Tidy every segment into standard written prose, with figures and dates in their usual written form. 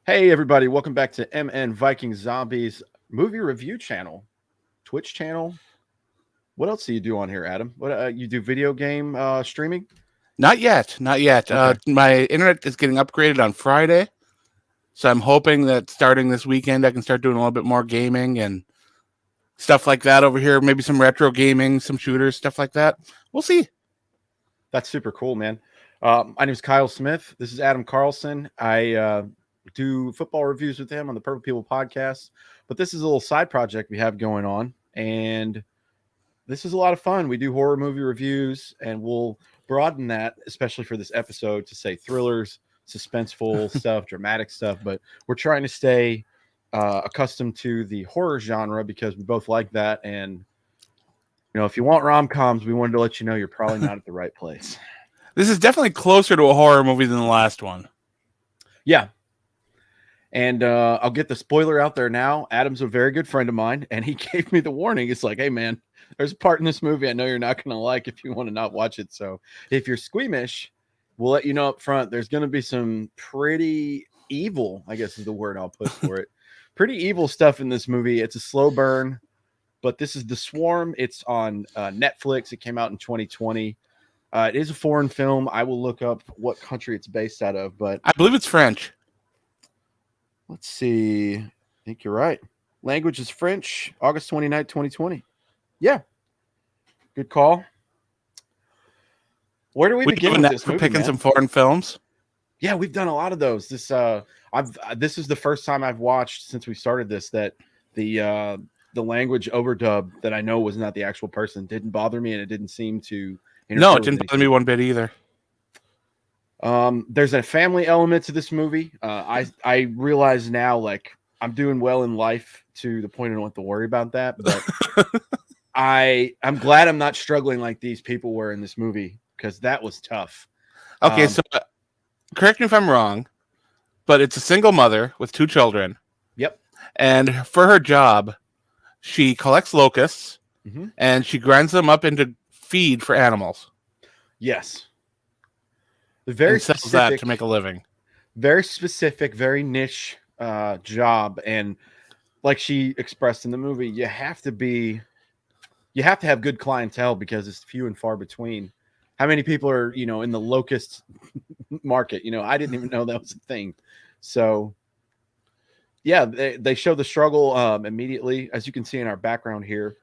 Hey, everybody, welcome back to MN Viking Zombies movie review channel, Twitch channel. What else do you do on here, Adam? What you do video game streaming? Not yet, not yet. Okay. My internet is getting upgraded on Friday, so I'm hoping that starting this weekend I can start doing a little bit more gaming and stuff like that over here. Maybe some retro gaming, some shooters, stuff like that. We'll see. That's super cool, man. My name is Kyle Smith. This is Adam Carlson. I do football reviews with him on the Purple People podcast, but this is a little side project we have going on, and this is a lot of fun. We do horror movie reviews, and we'll broaden that, especially for this episode, to say thrillers, suspenseful stuff, dramatic stuff. But we're trying to stay accustomed to the horror genre because we both like that. And if you want rom-coms, we wanted to let you know you're probably not at the right place. This is definitely closer to a horror movie than the last one. Yeah. And I'll get the spoiler out there now. Adam's a very good friend of mine, and he gave me the warning. It's like, hey, man, there's a part in this movie I know you're not going to like if you want to not watch it. So if you're squeamish, we'll let you know up front. There's going to be some pretty evil, I guess is the word I'll put for it. Pretty evil stuff in this movie. It's a slow burn, but this is The Swarm. It's on Netflix. It came out in 2020. It is a foreign film. I will look up what country it's based out of, but I believe it's French. Let's see. I think you're right. Language is French. August 29th, 2020. Yeah. Good call. Where do we begin with this movie, picking man? some foreign films? Yeah, we've done a lot of those. This is the first time I've watched since we started this that the language overdub that I know was not the actual person didn't bother me, and it didn't seem to No, it didn't bother me one bit either. There's a family element to this movie. I realize now, like, I'm doing well in life to the point I don't have to worry about that. But I'm glad I'm not struggling like these people were in this movie because that was tough. Okay, so correct me if I'm wrong, but it's a single mother with 2 children. Yep. And for her job, she collects locusts and she grinds them up into feed for animals. Yes. Very specific that to make a living. Very specific, very niche job, and like she expressed in the movie, you have to have good clientele because it's few and far between. How many people are in the locust market? I didn't even know that was a thing. So yeah, they show the struggle immediately, as you can see in our background here.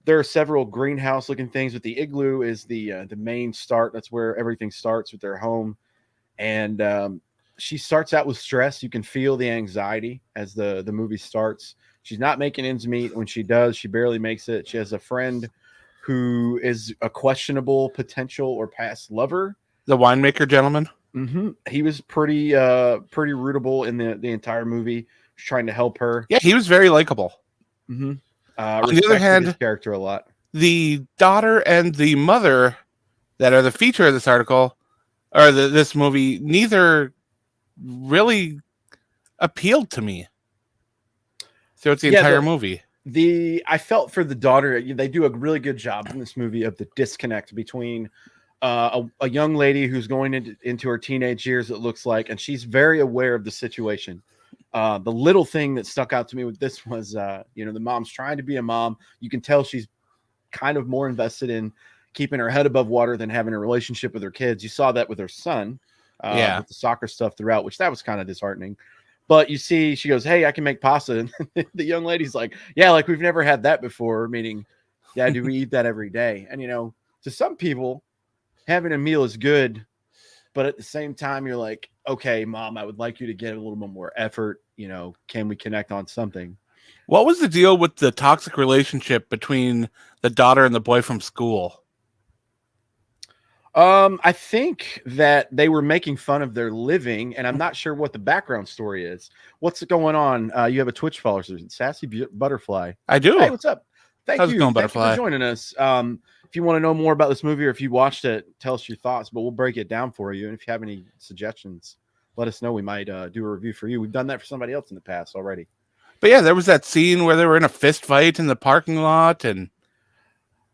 There are several greenhouse looking things, but the igloo is the main start. That's where everything starts with their home. And she starts out with stress. You can feel the anxiety as the movie starts. She's not making ends meet. When she does, she barely makes it. She has a friend who is a questionable potential or past lover. The winemaker gentleman. Mm-hmm. He was pretty rootable in the entire movie, trying to help her. Yeah, he was very likable. Mm-hmm. On the other hand, his character a lot. The daughter and the mother that are the feature of this article or this movie, neither really appealed to me throughout the entire movie. I felt for the daughter. They do a really good job in this movie of the disconnect between a young lady who's going into her teenage years, it looks like, and she's very aware of the situation. The little thing that stuck out to me with this was, the mom's trying to be a mom. You can tell she's kind of more invested in keeping her head above water than having a relationship with her kids. You saw that with her son, with the soccer stuff throughout, which that was kind of disheartening. But you see, she goes, "Hey, I can make pasta." And the young lady's like, "Yeah, like we've never had that before." Meaning, yeah, do we eat that every day? And to some people, having a meal is good, but at the same time, you're like, "Okay, mom, I would like you to get a little bit more effort. Can we connect on something?" What was the deal with the toxic relationship between the daughter and the boy from school? I think that they were making fun of their living, and I'm not sure what the background story is. What's going on? You have a Twitch follower, Sassy Butterfly. I do. Hey, what's up? Thank you. Going, Thank you for joining us. If you want to know more about this movie or if you watched it, tell us your thoughts, but we'll break it down for you. And if you have any suggestions, let us know. We might do a review for you. We've done that for somebody else in the past already. But yeah, there was that scene where they were in a fist fight in the parking lot, and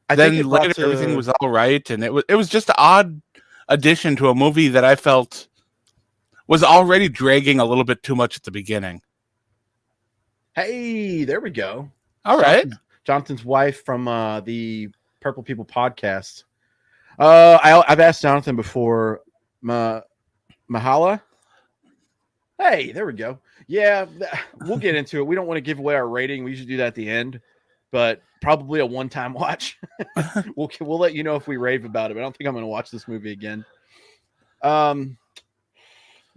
then later everything was all right, and it was just an odd addition to a movie that I felt was already dragging a little bit too much at the beginning. Hey, there we go. All right. Jonathan's wife from the Purple People podcast. I've asked Jonathan before. Mahala. Hey, there we go. Yeah, we'll get into it. We don't want to give away our rating. We usually do that at the end, but probably a one-time watch. we'll let you know if we rave about it. But I don't think I'm going to watch this movie again. I'm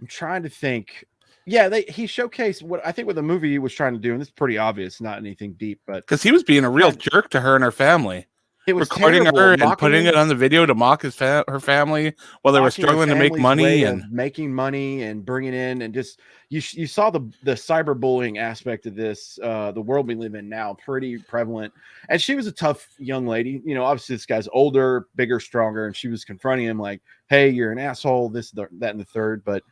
trying to think. Yeah, he showcased what the movie he was trying to do, and this is pretty obvious, not anything deep, but because he was being a real jerk to her and her family. It was recording terrible, her and putting it on the video to mock her family while they were struggling to make money and making money and bringing in, and just you saw the cyberbullying aspect of this, the world we live in now, pretty prevalent. And she was a tough young lady. You know, obviously this guy's older, bigger, stronger, and she was confronting him like, "Hey, you're an asshole." This, that, and the third. But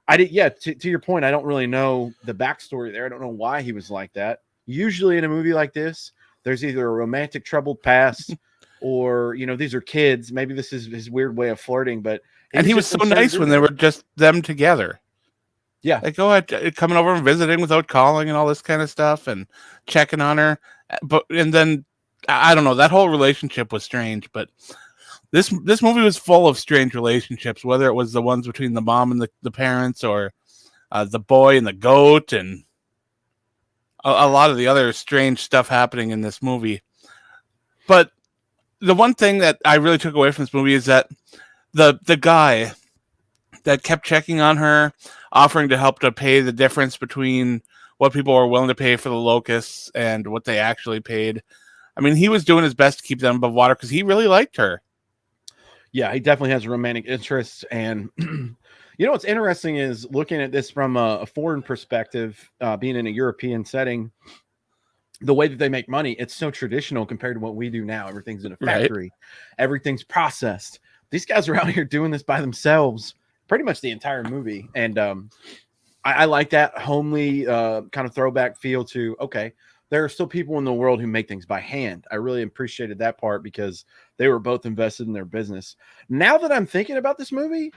to your point, I don't really know the backstory there. I don't know why he was like that. Usually in a movie like this, there's either a romantic troubled past or, you know, these are kids. Maybe this is his weird way of flirting, but he was so nice when they were just them together. Yeah. Like, coming over and visiting without calling and all this kind of stuff and checking on her. And then, I don't know, that whole relationship was strange, but this movie was full of strange relationships, whether it was the ones between the mom and the parents, or the boy and the goat, and a lot of the other strange stuff happening in this movie. But the one thing that I really took away from this movie is that the guy that kept checking on her, offering to help to pay the difference between what people were willing to pay for the locusts and what they actually paid. I mean, he was doing his best to keep them above water because he really liked her. Yeah, he definitely has romantic interests. And you know what's interesting is looking at this from a foreign perspective, being in a European setting, the way that they make money, it's so traditional compared to what we do now. Everything's in a factory. Right. Everything's processed. These guys are out here doing this by themselves pretty much the entire movie. And I like that homely kind of throwback feel to, okay, there are still people in the world who make things by hand. I really appreciated that part because they were both invested in their business. Now that I'm thinking about this movie,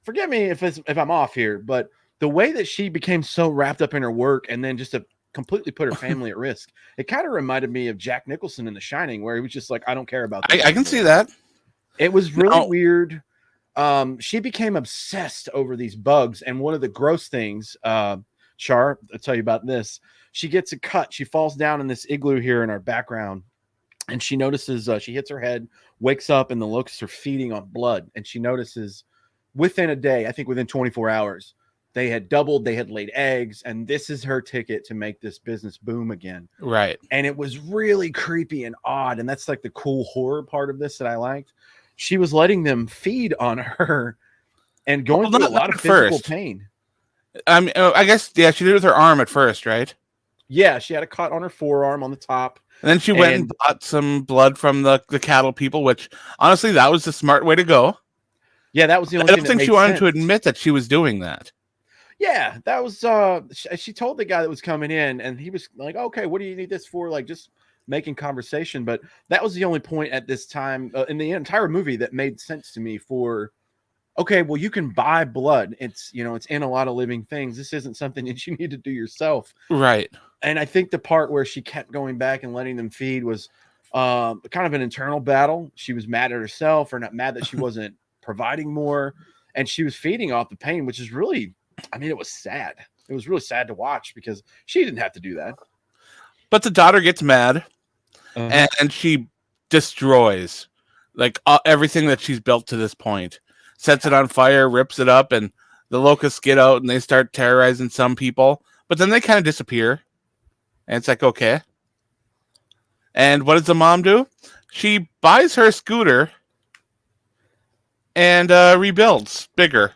forget me if I'm off here, but the way that she became so wrapped up in her work and then just to completely put her family at risk, it kind of reminded me of Jack Nicholson in The Shining, where he was just like, I don't care about this. I can see that. It was really weird. She became obsessed over these bugs. And one of the gross things, Char, I'll tell you about this. She gets a cut. She falls down in this igloo here in our background. And she notices, she hits her head, wakes up, and the locusts are feeding on blood. And she notices within a day, I think within 24 hours, they had doubled, they had laid eggs, and this is her ticket to make this business boom again. Right. And it was really creepy and odd. And that's like the cool horror part of this that I liked. She was letting them feed on her and going through a lot of physical pain. I guess, yeah, she did it with her arm at first, right? Yeah, she had a cut on her forearm on the top. And then she went and bought some blood from the cattle people, which, honestly, that was the smart way to go. Yeah, that was the only thing. I don't think she wanted to admit that she was doing that. Yeah, that was, she told the guy that was coming in, and he was like, okay, what do you need this for? Like, just making conversation. But that was the only point at this time in the entire movie that made sense to me for, okay, well, you can buy blood. It's, you know, it's in a lot of living things. This isn't something that you need to do yourself. Right. And I think the part where she kept going back and letting them feed was kind of an internal battle. She was mad at herself, or not mad that she wasn't providing more. And she was feeding off the pain, which is really, I mean, it was sad. It was really sad to watch because she didn't have to do that. But the daughter gets mad and she destroys like everything that she's built to this point. Sets it on fire, rips it up, and the locusts get out and they start terrorizing some people. But then they kind of disappear. And it's like, okay. And what does the mom do? She buys her a scooter and rebuilds bigger.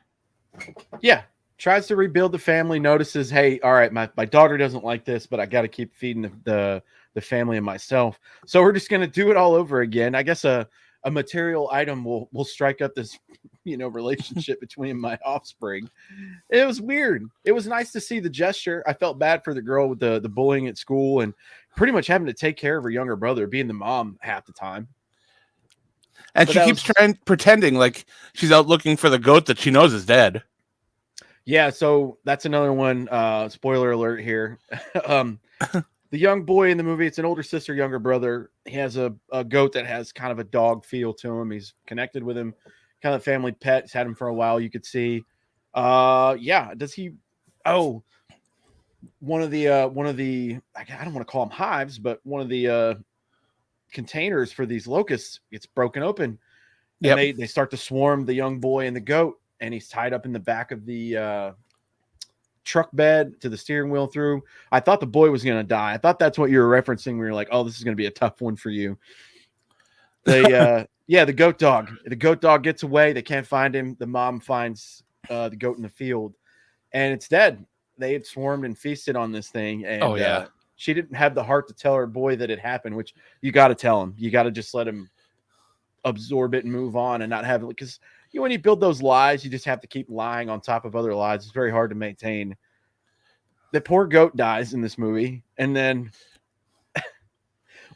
Yeah. Tries to rebuild the family, notices, hey, all right, my daughter doesn't like this, but I got to keep feeding the family and myself. So we're just going to do it all over again. I guess a material item will strike up this, you know, relationship between my offspring. It was weird. It was nice to see the gesture. I felt bad for the girl with the bullying at school and pretty much having to take care of her younger brother, being the mom half the time. And But she that keeps was pretending like she's out looking for the goat that she knows is dead. yeah. So that's another one. Spoiler alert here. um, the young boy in the movie, it's an older sister, younger brother. He has a goat that has kind of a dog feel to him. He's connected with him, kind of family pet. He's had him for a while. You could see. Yeah. Does he? Oh, one of the I don't want to call them hives, but one of the containers for these locusts gets broken open, and Yep. they start to swarm the young boy and the goat, and he's tied up in the back of the truck bed to the steering wheel through. I thought the boy was going to die. I thought that's what you were referencing when you're like, oh, this is going to be a tough one for you. Yeah, the goat dog. The goat dog gets away. They can't find him. The mom finds the goat in the field, and it's dead. They had swarmed and feasted on this thing, and Oh yeah. she didn't have the heart to tell her boy that it happened, which you got to tell him. You got to just let him absorb it and move on and not have it, because when you build those lies, you just have to keep lying on top of other lies. It's very hard to maintain. The poor goat dies in this movie, and then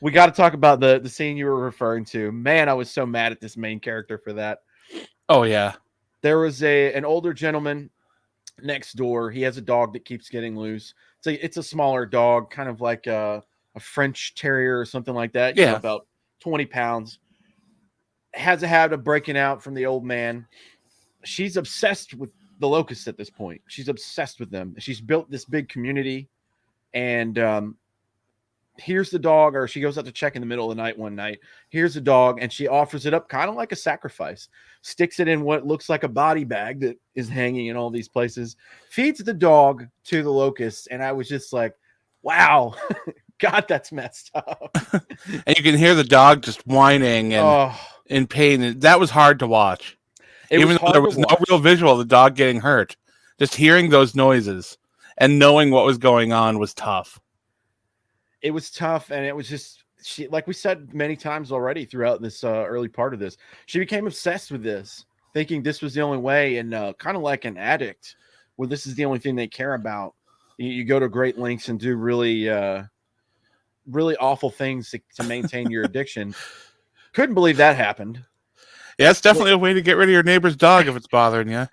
we got to talk about the scene you were referring to. Man, I was so mad at this main character for that. Oh yeah. There was an older gentleman next door. He has a dog that keeps getting loose. It's a smaller dog, kind of like a French terrier or something like that. Yeah. About 20 pounds. Has a habit of breaking out from the old man. She's obsessed with the locusts at this point. She's obsessed with them. She's built this big community, and here's the dog, or she goes out to check in the middle of the night one night. Here's the dog, and she offers it up kind of like a sacrifice. Sticks it in what looks like a body bag that is hanging in all these places. Feeds the dog to the locusts, and I was just like, wow. God, that's messed up. And you can hear the dog just whining and in pain. That was hard to watch. Even though there was no real visual of the dog getting hurt, just hearing those noises and knowing what was going on was tough. It was tough, and it was just, she, like we said many times already throughout this early part of this, she became obsessed with this, thinking this was the only way, and kind of like an addict, where this is the only thing they care about. You go to great lengths and do really awful things to maintain your addiction. Couldn't believe that happened. Yeah, it's definitely a way to get rid of your neighbor's dog if it's bothering you.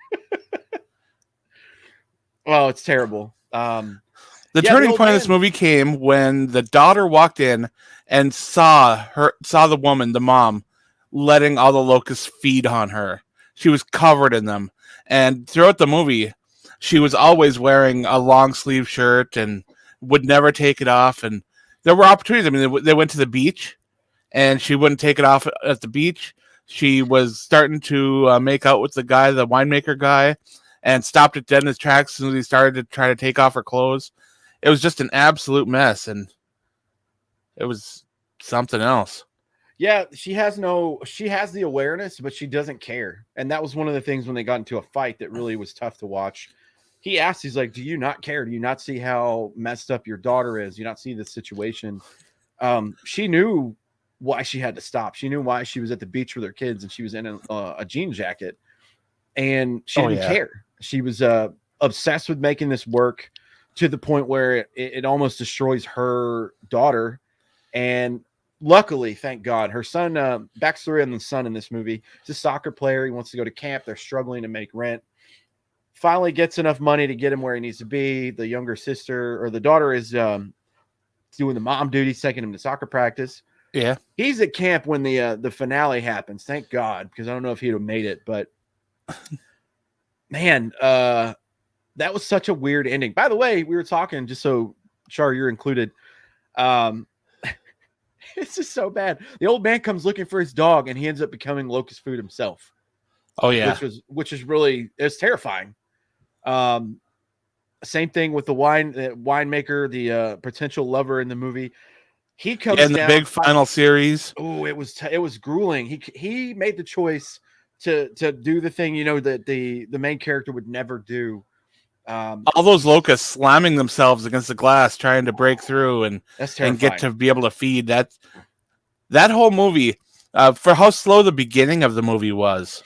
Well, it's terrible. The turning point of this movie came when the daughter walked in and saw the woman, the mom, letting all the locusts feed on her. She was covered in them. And throughout the movie, she was always wearing a long sleeve shirt and would never take it off. And there were opportunities. I mean, they went to the beach and she wouldn't take it off at the beach. She was starting to make out with the winemaker guy, and stopped it dead in his tracks as soon as he started to try to take off her clothes. It was just an absolute mess, and it was something else. Yeah, she has the awareness, but she doesn't care. And that was one of the things when they got into a fight that really was tough to watch. He's like, do you not care? Do you not see how messed up your daughter is? Do you not see the situation? She knew why she had to stop. She knew why she was at the beach with her kids, and she was in a jean jacket, and she didn't care. She was obsessed with making this work to the point where it almost destroys her daughter. And luckily, thank God, her son, backstory on the son in this movie, he's a soccer player. He wants to go to camp. They're struggling to make rent. Finally gets enough money to get him where he needs to be. The younger sister, or the daughter, is doing the mom duties, taking him to soccer practice. Yeah. He's at camp when the finale happens. Thank God, because I don't know if he'd have made it, but man, that was such a weird ending. By the way, we were talking, just so Char, you're included. It's just so bad. The old man comes looking for his dog, and he ends up becoming locust food himself. Oh yeah, which is really, it's terrifying. Same thing with the winemaker, the potential lover in the movie. He comes in the big final series. Oh, it was grueling. He made the choice to do the thing, that the main character would never do. All those locusts slamming themselves against the glass, trying to break through and get to be able to feed. That whole movie, for how slow the beginning of the movie was,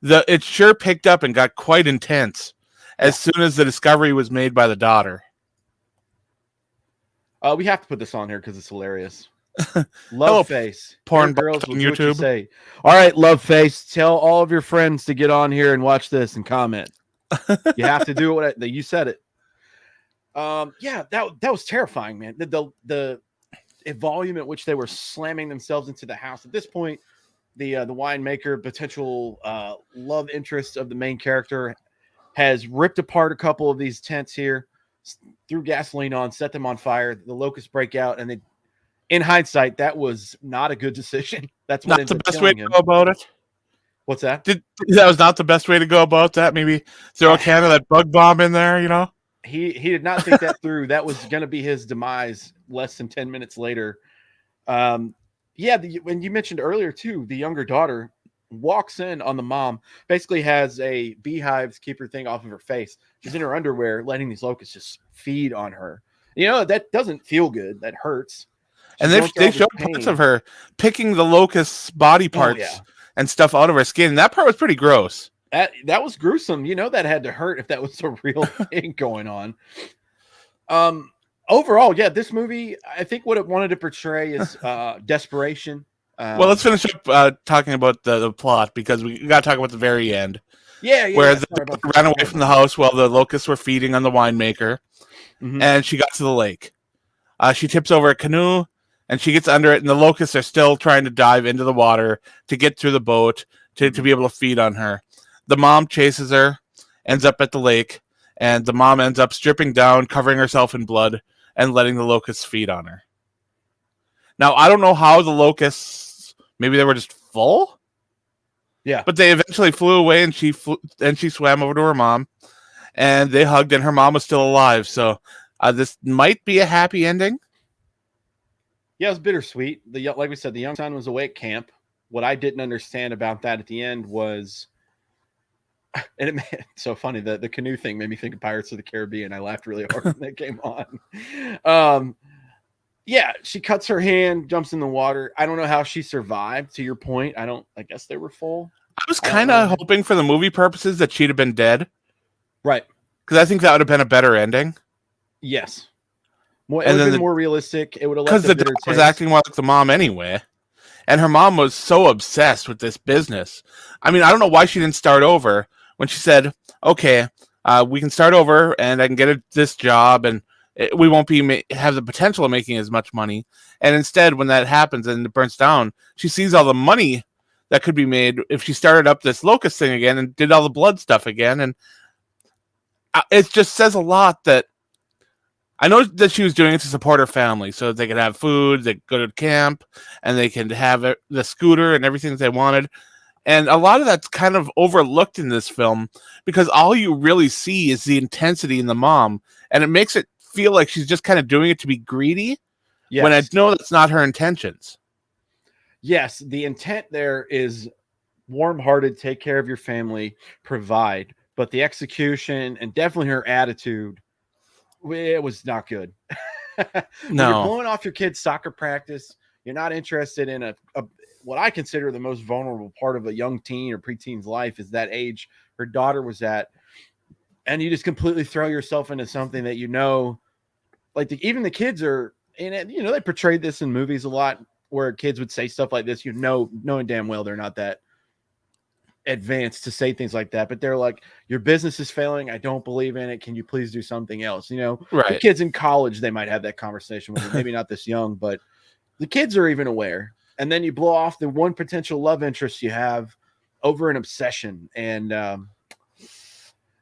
it sure picked up and got quite intense as soon as the discovery was made by the daughter. We have to put this on here because it's hilarious. Love Hello, face. Here, porn buffs girls, we'll on do what you YouTube. say. All right, love face. Tell all of your friends to get on here and watch this and comment. You have to do what you said it. Yeah, that was terrifying, man. The volume at which they were slamming themselves into the house. At this point, the winemaker, potential love interest of the main character, has ripped apart a couple of these tents here, threw gasoline on, set them on fire. The locusts break out, and in hindsight, that was not a good decision. That's what Not ends the up best way killing to him. go about it. What's that? That was not the best way to go about that. Maybe throw a can of that bug bomb in there, you know? He did not think that through. That was going to be his demise less than 10 minutes later. Yeah, when you mentioned earlier too, the younger daughter walks in on the mom, basically has a beehives keeper thing off of her face. She's in her underwear, letting these locusts just feed on her. That doesn't feel good. That hurts. And She's they showed parts of her picking the locust's body parts and stuff out of her skin. That part was pretty gross. That was gruesome. That had to hurt if that was a real thing going on. Overall, yeah, this movie, I think what it wanted to portray is desperation. Well, let's finish up talking about the plot, because we got to talk about the very end. Where the daughter ran away from the house while the locusts were feeding on the winemaker, and she got to the lake. She tips over a canoe, and she gets under it, and the locusts are still trying to dive into the water to get through the boat to be able to feed on her. The mom chases her, ends up at the lake, and the mom ends up stripping down, covering herself in blood, and letting the locusts feed on her. Now, I don't know how the locusts, maybe they were just full? Yeah. But they eventually flew away, and she swam over to her mom, and they hugged, and her mom was still alive. So this might be a happy ending. Yeah, it was bittersweet. Like we said, the young son was away at camp. What I didn't understand about that at the end was, and it's so funny, the canoe thing made me think of Pirates of the Caribbean. I laughed really hard when that came on. Yeah, she cuts her hand, jumps in the water. I don't know how she survived, to your point. I guess they were full. I was kind of hoping for the movie purposes that she'd have been dead. Right. Because I think that would have been a better ending. Yes. It would have been more realistic. It would have left because the dog was acting more like the mom anyway, and her mom was so obsessed with this business. I mean, I don't know why she didn't start over when she said, "Okay, we can start over, and I can get this job, and we won't have the potential of making as much money." And instead, when that happens and it burns down, she sees all the money that could be made if she started up this locust thing again and did all the blood stuff again. And it just says a lot that. I know that she was doing it to support her family so that they could have food, they could go to camp, and they can have the scooter and everything that they wanted. And a lot of that's kind of overlooked in this film because all you really see is the intensity in the mom, and it makes it feel like she's just kind of doing it to be greedy when I know that's not her intentions. Yes, the intent there is warm-hearted, take care of your family, provide, but the execution and definitely her attitude, it was not good. No. You're blowing off your kid's soccer practice. You're not interested in what I consider the most vulnerable part of a young teen or preteen's life is that age her daughter was at. And you just completely throw yourself into something that even the kids are in it. They portrayed this in movies a lot where kids would say stuff like this, knowing damn well they're not that advanced to say things like that, but they're like, your business is failing, I don't believe in it, can you please do something else? Right. The kids in college, they might have that conversation with them. Maybe not this young, but the kids are even aware. And then you blow off the one potential love interest you have over an obsession, and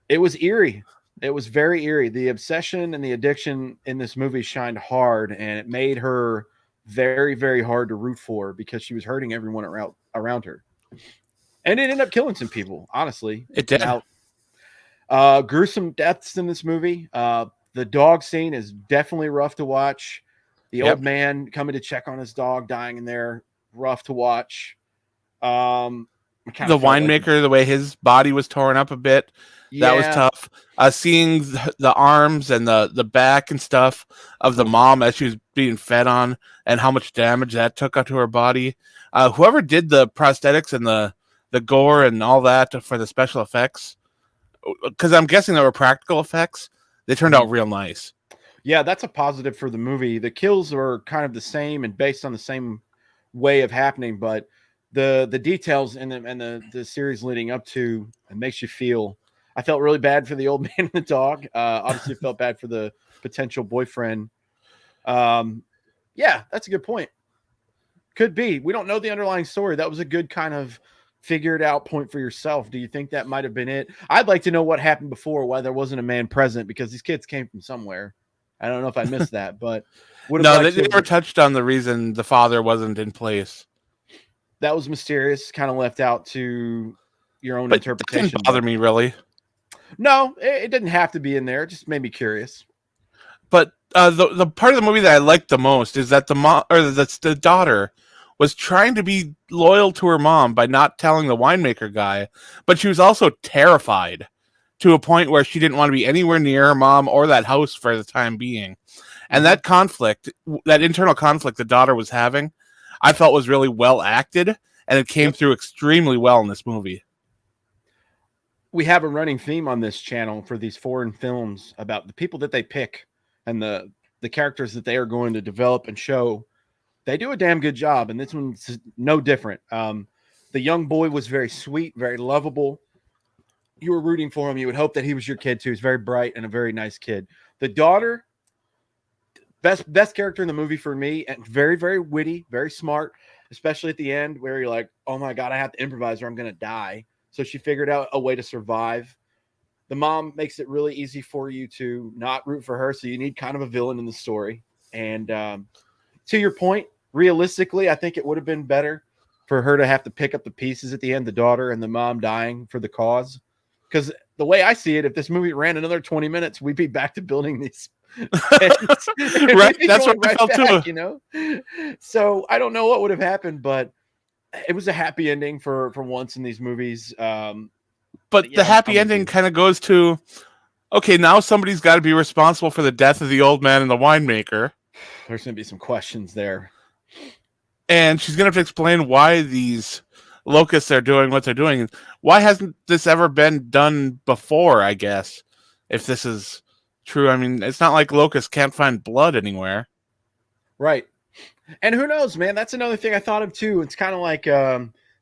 it was eerie. It was very eerie. The obsession and the addiction in this movie shined hard, and it made her very, very hard to root for because she was hurting everyone around her. And it ended up killing some people, honestly. It did. Gruesome deaths in this movie. The dog scene is definitely rough to watch. The old man coming to check on his dog, dying in there, rough to watch. The winemaker, the way his body was torn up a bit, that was tough. Seeing the arms and the back and stuff of the mom as she was being fed on and how much damage that took out to her body. Whoever did the prosthetics and the gore and all that for the special effects, because I'm guessing they were practical effects, they turned out real nice. Yeah, that's a positive for the movie. The kills are kind of the same and based on the same way of happening, but the details and the series leading up to it makes you feel. I felt really bad for the old man and the dog. Obviously, felt bad for the potential boyfriend. Um, yeah, that's a good point. Could be. We don't know the underlying story. That was a good kind of figured out point for yourself. Do you think that might have been it? I'd like to know what happened before, why there wasn't a man present, because these kids came from somewhere. I don't know if I missed that, but would have No, liked they to never have. touched on the reason the father wasn't in place. That was mysterious, kind of left out to your own But that didn't interpretation. bother But me really. no, it didn't have to be in there. It just made me curious. But the part of the movie that I liked the most is that the daughter was trying to be loyal to her mom by not telling the winemaker guy, but she was also terrified to a point where she didn't want to be anywhere near her mom or that house for the time being. And Mhm. that conflict, that internal conflict the daughter was having, I felt was really well acted, and it came Yep. through extremely well in this movie. We have a running theme on this channel for these foreign films about the people that they pick and the characters that they are going to develop and show. They do a damn good job, and this one's no different. The young boy was very sweet, very lovable. You were rooting for him. You would hope that he was your kid too. He's very bright and a very nice kid. The daughter, best character in the movie for me, and very very witty, very smart, especially at the end where you're like, oh my god, I have to improvise or I'm gonna die. So she figured out a way to survive. The mom makes it really easy for you to not root for her, so you need kind of a villain in the story. And to your point, realistically, I think it would have been better for her to have to pick up the pieces at the end, the daughter and the mom dying for the cause. Because the way I see it, if this movie ran another 20 minutes, we'd be back to building these tents. Right? That's what I felt too. You know? So I don't know what would have happened, but it was a happy ending for once in these movies. But Yeah, the happy I'm with ending you. kind of goes to, okay, now somebody's got to be responsible for the death of the old man and the winemaker. There's going to be some questions there. And she's going to have to explain why these locusts are doing what they're doing. Why hasn't this ever been done before, I guess, if this is true? I mean, it's not like locusts can't find blood anywhere. Right. And who knows, man? That's another thing I thought of too. It's kind of like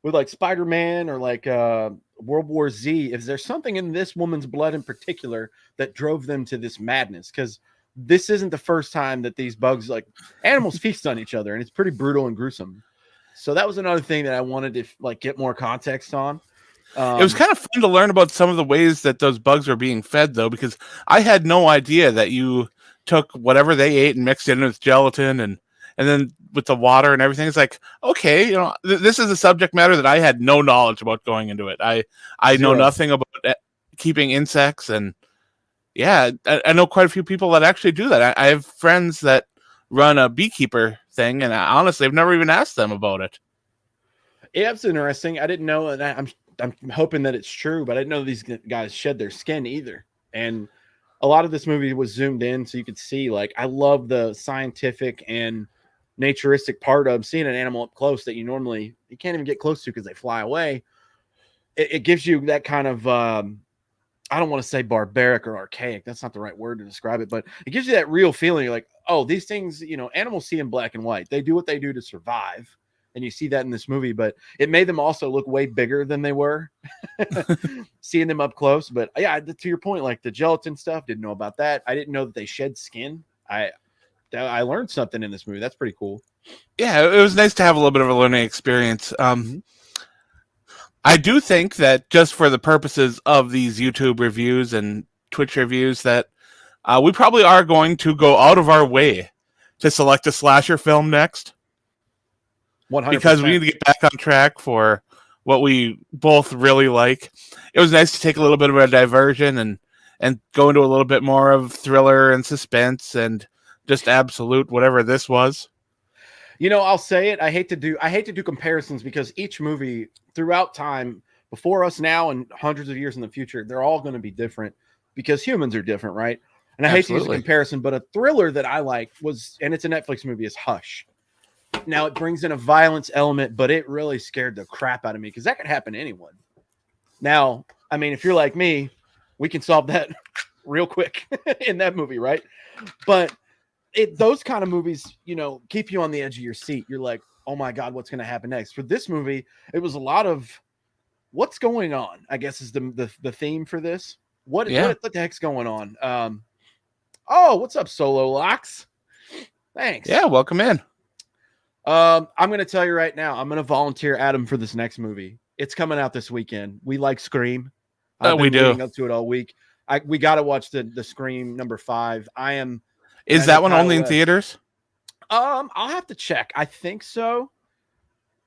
with like Spider-Man or like World War Z. Is there something in this woman's blood in particular that drove them to this madness? Because this isn't the first time that these bugs, like animals, feast on each other, and it's pretty brutal and gruesome. So that was another thing that I wanted to like get more context on. It was kind of fun to learn about some of the ways that those bugs are being fed, though, because I had no idea that you took whatever they ate and mixed it in with gelatin and then with the water and everything. It's like, okay, this is a subject matter that I had no knowledge about going into it. I know Zero. nothing about keeping insects, and yeah, I know quite a few people that actually do that. I have friends that run a beekeeper thing, and honestly, I've never even asked them about it. Yeah, it's interesting. I didn't know, and I'm hoping that it's true, but I didn't know these guys shed their skin either. And a lot of this movie was zoomed in, so you could see. Like, I love the scientific and naturistic part of seeing an animal up close that you can't even get close to because they fly away. It gives you that kind of I don't want to say barbaric or archaic. That's not the right word to describe it, but it gives you that real feeling. You're like, oh, these things, animals see in black and white. They do what they do to survive. And you see that in this movie, but it made them also look way bigger than they were. Seeing them up close. But yeah, to your point, like the gelatin stuff, didn't know about that. I didn't know that they shed skin. I learned something in this movie. That's pretty cool. Yeah, it was nice to have a little bit of a learning experience. I do think that just for the purposes of these YouTube reviews and Twitch reviews, that we probably are going to go out of our way to select a slasher film next. 100%. Because we need to get back on track for what we both really like. It was nice to take a little bit of a diversion and go into a little bit more of thriller and suspense and just absolute whatever this was. I'll say it. I hate to do comparisons because each movie throughout time, before us now and hundreds of years in the future, they're all going to be different because humans are different, right? And I hate to use a comparison, but a thriller that I like was, and it's a Netflix movie, is Hush. Now it brings in a violence element, but it really scared the crap out of me because that could happen to anyone. Now, I mean, if you're like me, we can solve that real quick in that movie, right? But those kind of movies, keep you on the edge of your seat. You're like, oh my God, what's going to happen next? For this movie, it was a lot of what's going on, I guess is the theme for this. What the heck's going on? Oh, what's up, Solo Locks? Thanks. Yeah, welcome in. I'm going to tell you right now, I'm going to volunteer Adam for this next movie. It's coming out this weekend. We like Scream. We do. Leading up to it all week. We got to watch the Scream number 5. Is that one only in theaters? I'll have to check. I think so.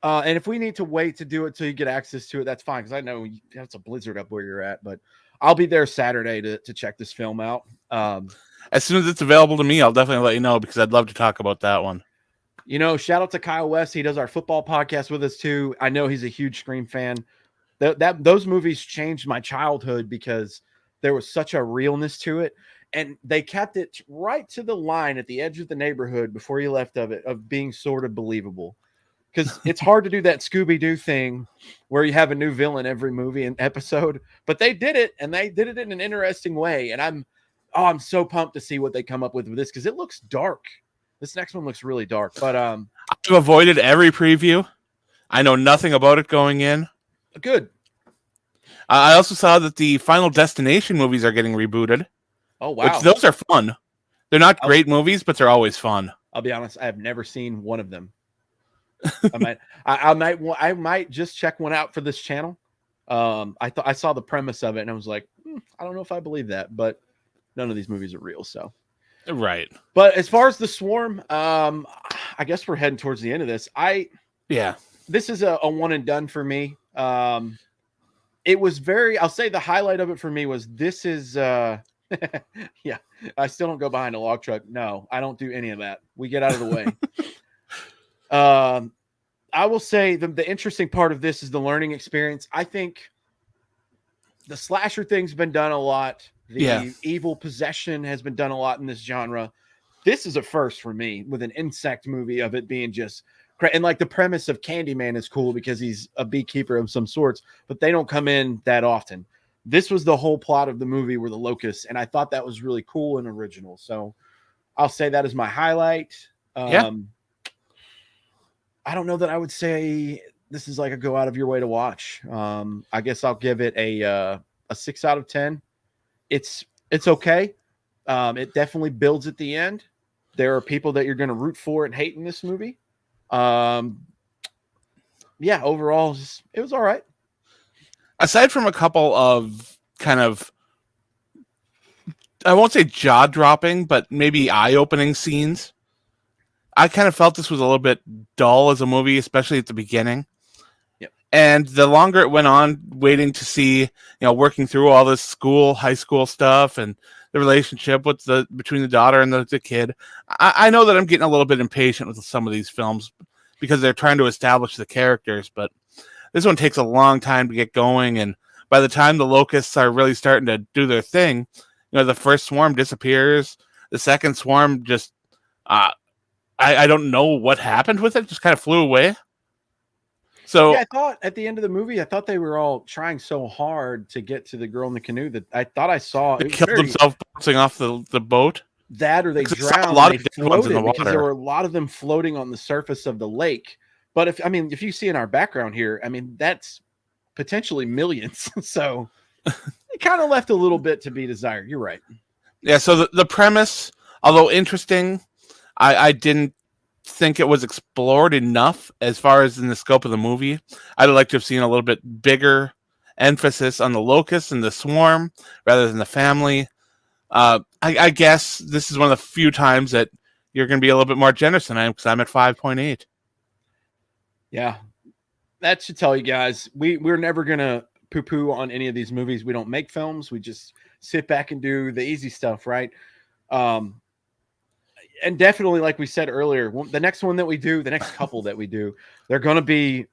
And if we need to wait to do it till you get access to it, that's fine. Because I know it's a blizzard up where you're at, but I'll be there Saturday to check this film out. As soon as it's available to me, I'll definitely let you know because I'd love to talk about that one. Shout out to Kyle West. He does our football podcast with us too. I know he's a huge Scream fan. Those movies changed my childhood because there was such a realness to it. And they kept it right to the line at the edge of the neighborhood before you left of being sort of believable. Because it's hard to do that Scooby-Doo thing where you have a new villain every movie and episode. But they did it, and they did it in an interesting way. And I'm so pumped to see what they come up with this because it looks dark. This next one looks really dark. But I've avoided every preview. I know nothing about it going in. Good. I also saw that the Final Destination movies are getting rebooted. Oh, wow. Those are fun. They're not great movies, but they're always fun. I'll be honest. I have never seen one of them. I might just check one out for this channel. I saw the premise of it and I was like, I don't know if I believe that, but none of these movies are real. So, right. But as far as the Swarm, I guess we're heading towards the end of this. This is a one and done for me. It was I'll say the highlight of it for me was this is, yeah, I still don't go behind a log truck. No, I don't do any of that. We get out of the way. I will say the interesting part of this is the learning experience. I think the slasher thing's been done a lot. The evil possession has been done a lot in this genre. This is a first for me with an insect movie of it being just and like the premise of Candyman is cool because he's a beekeeper of some sorts, but they don't come in that often. This was the whole plot of the movie were the locusts, and I thought that was really cool and original. So I'll say that is my highlight. I don't know that I would say this is like a go out of your way to watch. I guess I'll give it a 6 out of 10. It's okay. It definitely builds at the end. There are people that you're going to root for and hate in this movie. Overall, it was all right. Aside from a couple of kind of, I won't say jaw-dropping, but maybe eye-opening scenes, I kind of felt this was a little bit dull as a movie, especially at the beginning. Yep. And the longer it went on, waiting to see, working through all this high school stuff and the relationship between the daughter and the kid, I know that I'm getting a little bit impatient with some of these films because they're trying to establish the characters, but this one takes a long time to get going, and by the time the locusts are really starting to do their thing, the first swarm disappears, the second swarm just, I don't know what happened with it, just kind of flew away. So I thought at the end of the movie, I thought they were all trying so hard to get to the girl in the canoe that I thought I saw it killed themselves bouncing off the boat. That or they drowned. A lot of floated because there were a lot of them floating on the surface of the lake. But if you see in our background here, that's potentially millions. So it kind of left a little bit to be desired. You're right. Yeah. So the premise, although interesting, I didn't think it was explored enough as far as in the scope of the movie. I'd like to have seen a little bit bigger emphasis on the locust and the swarm rather than the family. I guess this is one of the few times that you're going to be a little bit more generous than I am because I'm at 5.8. Yeah, that should tell you guys. We're never going to poo-poo on any of these movies. We don't make films. We just sit back and do the easy stuff, right? And definitely, like we said earlier, the next one that we do, the next couple that we do, they're going to be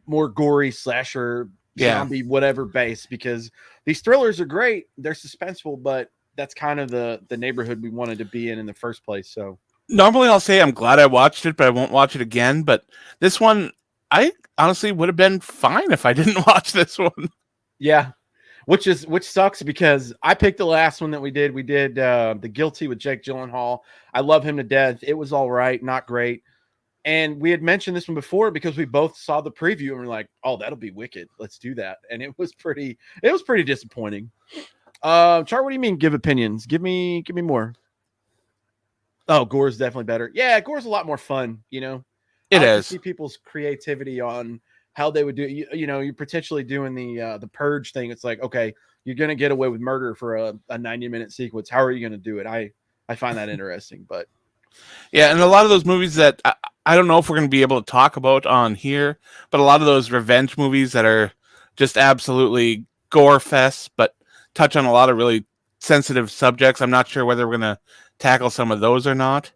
more gory slasher, zombie, whatever base, because these thrillers are great. They're suspenseful, but that's kind of the neighborhood we wanted to be in the first place. So normally I'll say I'm glad I watched it, but I won't watch it again. But this one, I honestly would have been fine if I didn't watch this one. Yeah. which sucks because I picked the last one that we did. We did The Guilty with Jake Gyllenhaal. I love him to death. It was all right, not great. And we had mentioned this one before because we both saw the preview and we're like, "Oh, that'll be wicked. Let's do that." And it was pretty disappointing. Char, what do you mean? Give opinions? Give me more. Oh, Gore's definitely better. Yeah, Gore's a lot more fun. You know, It I like to is. see people's creativity on how they would do it. You know, you're potentially doing the purge thing. It's like, okay, you're gonna get away with murder for a 90-minute sequence. How are you gonna do it? I find that interesting, but Yeah, and a lot of those movies that I don't know if we're going to be able to talk about on here, but a lot of those revenge movies that are just absolutely gore fest, but touch on a lot of really sensitive subjects. I'm not sure whether we're going to tackle some of those or not,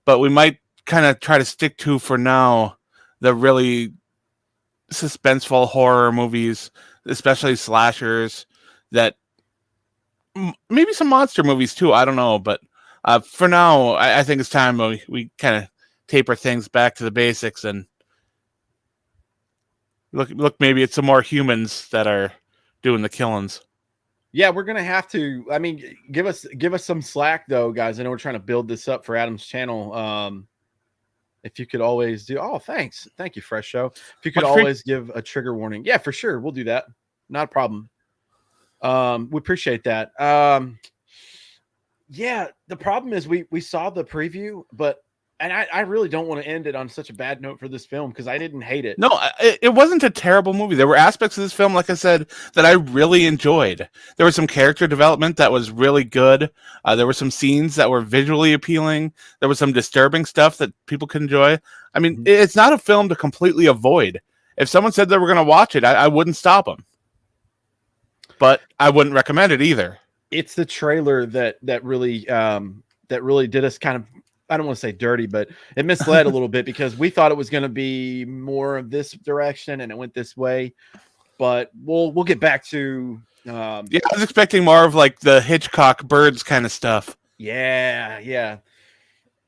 but we might kind of try to stick to, for now, the really suspenseful horror movies, especially slashers, that maybe some monster movies too. I don't know, but for now, I think it's time we kind of taper things back to the basics and look maybe at some more humans that are doing the killings. yeah, we're gonna have to. I mean, give us some slack though, guys. I know we're trying to build this up for Adam's channel. If you could always do, oh, thank you, Fresh Show. If you could always give a trigger warning, yeah, for sure, we'll do that. Not a problem. We appreciate that. Yeah, the problem is we saw the preview, but I really don't want to end it on such a bad note for this film because I didn't hate it. No, it wasn't a terrible movie. There were aspects of this film, like I said, that I really enjoyed. There was some character development that was really good. There were some scenes that were visually appealing. There was some disturbing stuff that people could enjoy. I mean, it's not a film to completely avoid. If someone said they were going to watch it, I wouldn't stop them. But I wouldn't recommend it either. It's the trailer that really did us kind of, I don't want to say dirty, but it misled a little bit because we thought it was going to be more of this direction and it went this way. But we'll get back to. Yeah, I was expecting more of like the Hitchcock Birds kind of stuff. Yeah.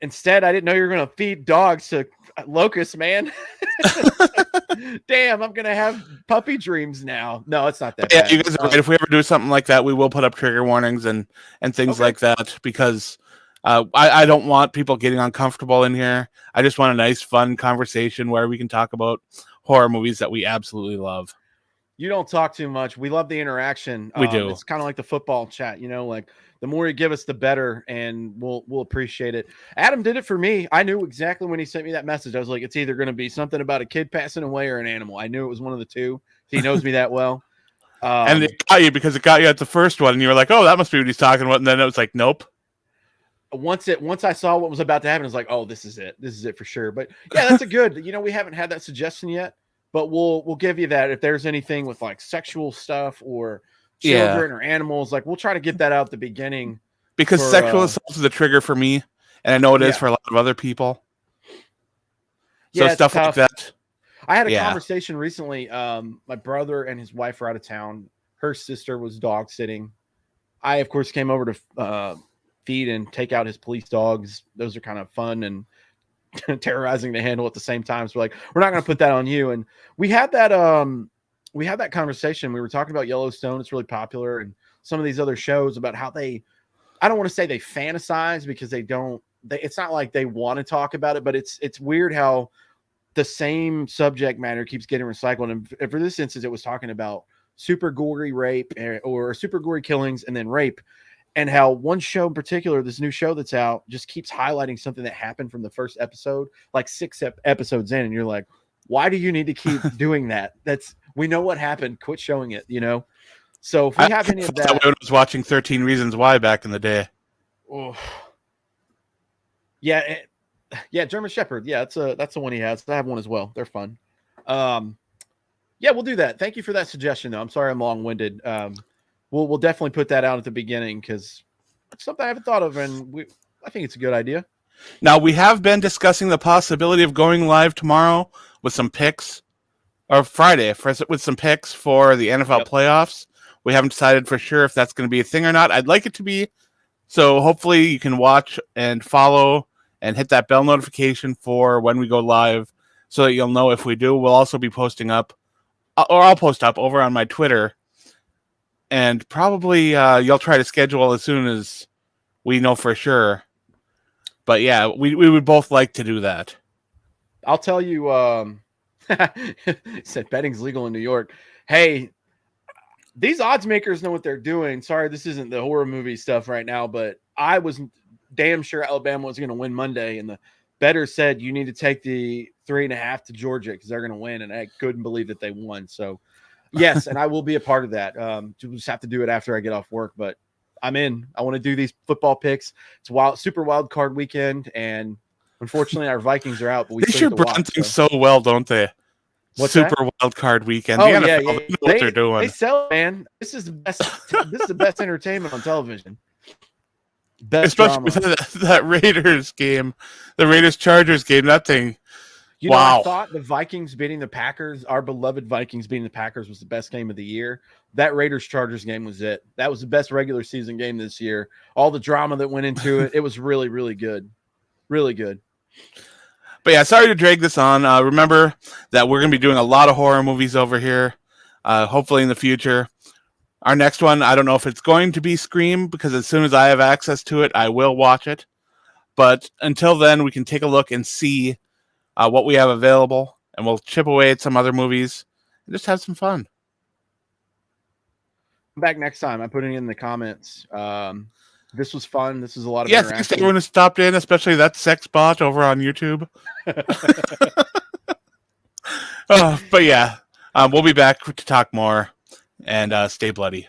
Instead, I didn't know you were going to feed dogs to locusts, man. Damn, I'm going to have puppy dreams now. No, it's not that bad. You guys are right. If we ever do something like that, we will put up trigger warnings and things like that because I don't want people getting uncomfortable in here. I just want a nice, fun conversation where we can talk about horror movies that we absolutely love. You don't talk too much. We love the interaction. We do. It's kind of like the football chat, you know, like the more you give us, the better, and we'll appreciate it. Adam did it for me. I knew exactly when he sent me that message. I was like, it's either going to be something about a kid passing away or an animal. I knew it was one of the two. He knows me that well. And it got you because it got you at the first one, and you were like, oh, that must be what he's talking about. And then it was like, nope. Once I saw what was about to happen, I was like, oh, this is it. This is it for sure. But yeah, that's a good, you know, we haven't had that suggestion yet. But we'll give you that if there's anything with like sexual stuff or children or animals, like we'll try to get that out at the beginning. Because sexual assault is a trigger for me, and I know it is for a lot of other people. So stuff like that. I had a conversation recently. My brother and his wife were out of town. Her sister was dog sitting. I, of course, came over to feed and take out his police dogs. Those are kind of fun and terrorizing to handle at the same time. So we're like, we're not going to put that on you. And we had that conversation. We were talking about Yellowstone. It's really popular, and some of these other shows about how I don't want to say they fantasize because it's not like they want to talk about it, but it's weird how the same subject matter keeps getting recycled. And for this instance, it was talking about super gory rape or super gory killings and then rape. And how one show in particular, this new show that's out, just keeps highlighting something that happened from the first episode, like 6 episodes in. And you're like, why do you need to keep doing that? We know what happened. Quit showing it, you know? So if we have any of that. I was watching 13 Reasons Why back in the day. Oh. Yeah. German Shepherd. Yeah, that's the one he has. I have one as well. They're fun. Yeah, we'll do that. Thank you for that suggestion, though. I'm sorry I'm long-winded. We'll definitely put that out at the beginning because it's something I haven't thought of, and I think it's a good idea. Now, we have been discussing the possibility of going live tomorrow with some picks, or Friday with some picks for the NFL playoffs. We haven't decided for sure if that's going to be a thing or not. I'd like it to be, so hopefully you can watch and follow and hit that bell notification for when we go live so that you'll know if we do. We'll also be posting up, or I'll post up over on my Twitter, and probably you'll try to schedule as soon as we know for sure. But yeah, we would both like to do that. I'll tell you. Said betting's legal in New York. Hey, these odds makers know what they're doing. Sorry, this isn't the horror movie stuff right now, but I was damn sure Alabama was going to win Monday, and the better said you need to take the 3.5 to Georgia because they're going to win, and I couldn't believe that they won. So, yes, and I will be a part of that. Just have to do it after I get off work, but I'm in. I want to do these football picks. It's super wild card weekend, and unfortunately, our Vikings are out. But we They sure run things so well, don't they? What's super that? wild card weekend. Oh, the NFL, yeah. they know what they're doing. They sell, man. This is the best. This is the best entertainment on television. Best Especially drama. with that Raiders game, the Raiders-Chargers game, that thing. You know, wow. I thought the Vikings beating the Packers, our beloved Vikings beating the Packers, was the best game of the year. That Raiders-Chargers game was it. That was the best regular season game this year. All the drama that went into it, it was really, really good. Really good. But yeah, sorry to drag this on. Remember that we're going to be doing a lot of horror movies over here, hopefully in the future. Our next one, I don't know if it's going to be Scream, because as soon as I have access to it, I will watch it. But until then, we can take a look and see what we have available, and we'll chip away at some other movies and just have some fun. Come back next time. I put it in the comments. This was fun. This was a lot of interaction. Thanks to everyone who stopped in, especially that sex bot over on YouTube. But yeah, we'll be back to talk more, and stay bloody.